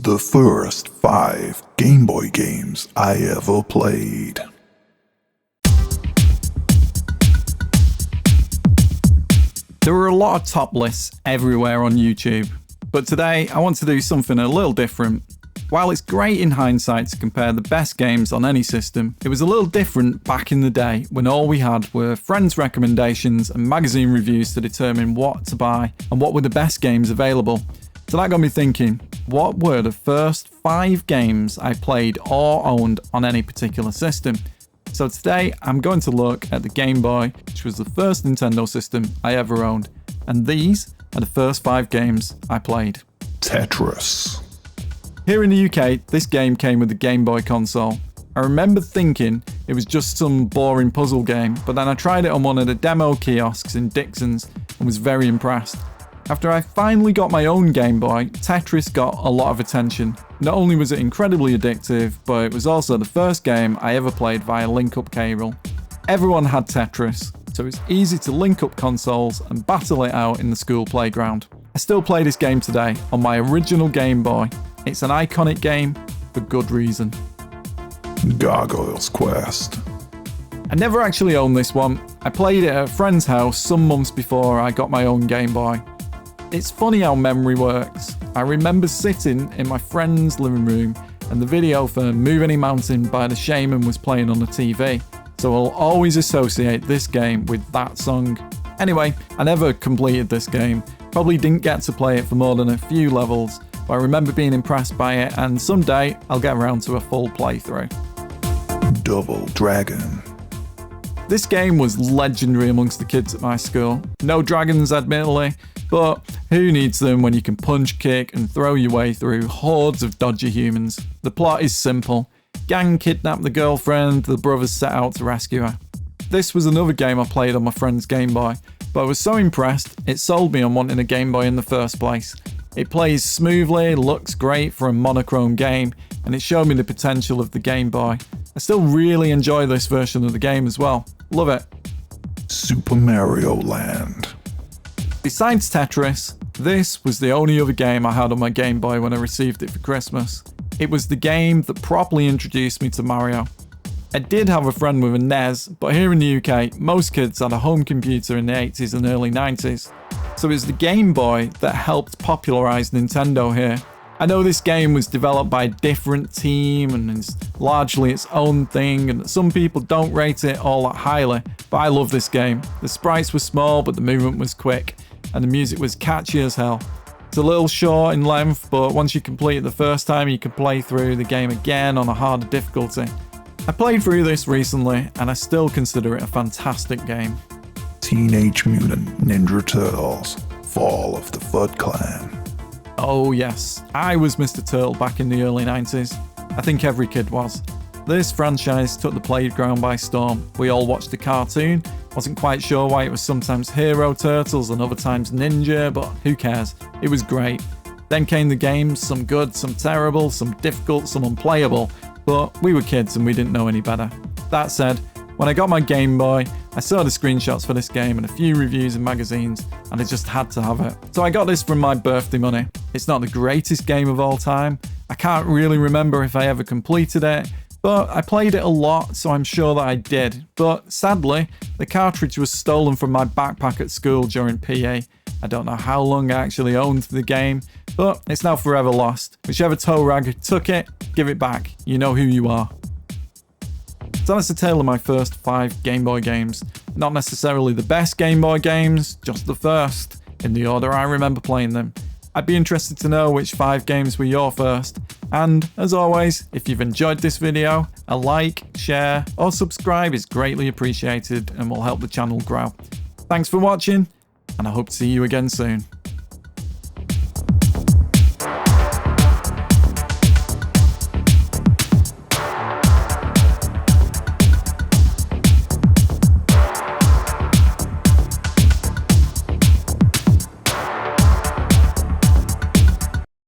The first 5 Game Boy games I ever played. There are a lot of top lists everywhere on YouTube, but today I want to do something a little different. While it's great in hindsight to compare the best games on any system, it was a little different back in the day when all we had were friends' recommendations and magazine reviews to determine what to buy and what were the best games available. So that got me thinking, what were the first 5 games I played or owned on any particular system? So today I'm going to look at the Game Boy, which was the first Nintendo system I ever owned. And these are the first 5 games I played. Tetris. Here in the UK, this game came with the Game Boy console. I remember thinking it was just some boring puzzle game, but then I tried it on one of the demo kiosks in Dixon's and was very impressed. After I finally got my own Game Boy, Tetris got a lot of attention. Not only was it incredibly addictive, but it was also the first game I ever played via link-up cable. Everyone had Tetris, so it was easy to link up consoles and battle it out in the school playground. I still play this game today on my original Game Boy. It's an iconic game for good reason. Gargoyle's Quest. I never actually owned this one. I played it at a friend's house some months before I got my own Game Boy. It's funny how memory works. I remember sitting in my friend's living room and the video for Move Any Mountain by the Shaman was playing on the TV. So I'll always associate this game with that song. Anyway, I never completed this game. Probably didn't get to play it for more than a few levels, but I remember being impressed by it, and someday I'll get around to a full playthrough. Double Dragon. This game was legendary amongst the kids at my school. No dragons, admittedly, but who needs them when you can punch, kick, and throw your way through hordes of dodgy humans? The plot is simple. Gang kidnap the girlfriend, the brothers set out to rescue her. This was another game I played on my friend's Game Boy, but I was so impressed, it sold me on wanting a Game Boy in the first place. It plays smoothly, looks great for a monochrome game, and it showed me the potential of the Game Boy. I still really enjoy this version of the game as well. Love it. Super Mario Land. Besides Tetris, this was the only other game I had on my Game Boy when I received it for Christmas. It was the game that properly introduced me to Mario. I did have a friend with a NES, but here in the UK, most kids had a home computer in the 80s and early 90s. So it was the Game Boy that helped popularise Nintendo here. I know this game was developed by a different team and is largely its own thing, and some people don't rate it all that highly, but I love this game. The sprites were small, but the movement was quick, and the music was catchy as hell. It's a little short in length, but once you complete it the first time, you can play through the game again on a harder difficulty. I played through this recently, and I still consider it a fantastic game. Teenage Mutant Ninja Turtles. Fall of the Foot Clan. Oh yes, I was Mr. Turtle back in the early 90s. I think every kid was. This franchise took the playground by storm. We all watched the cartoon, wasn't quite sure why it was sometimes Hero Turtles and other times Ninja, but who cares? It was great. Then came the games, some good, some terrible, some difficult, some unplayable, but we were kids and we didn't know any better. That said, when I got my Game Boy, I saw the screenshots for this game and a few reviews in magazines, and I just had to have it. So I got this from my birthday money. It's not the greatest game of all time. I can't really remember if I ever completed it, but I played it a lot, so I'm sure that I did. But sadly, the cartridge was stolen from my backpack at school during PE. I don't know how long I actually owned the game, but it's now forever lost. Whichever toe rag took it, give it back. You know who you are. So that's the tale of my first 5 Game Boy games. Not necessarily the best Game Boy games, just the first, in the order I remember playing them. I'd be interested to know which 5 games were your first. And, as always, if you've enjoyed this video, a like, share, or subscribe is greatly appreciated and will help the channel grow. Thanks for watching, and I hope to see you again soon.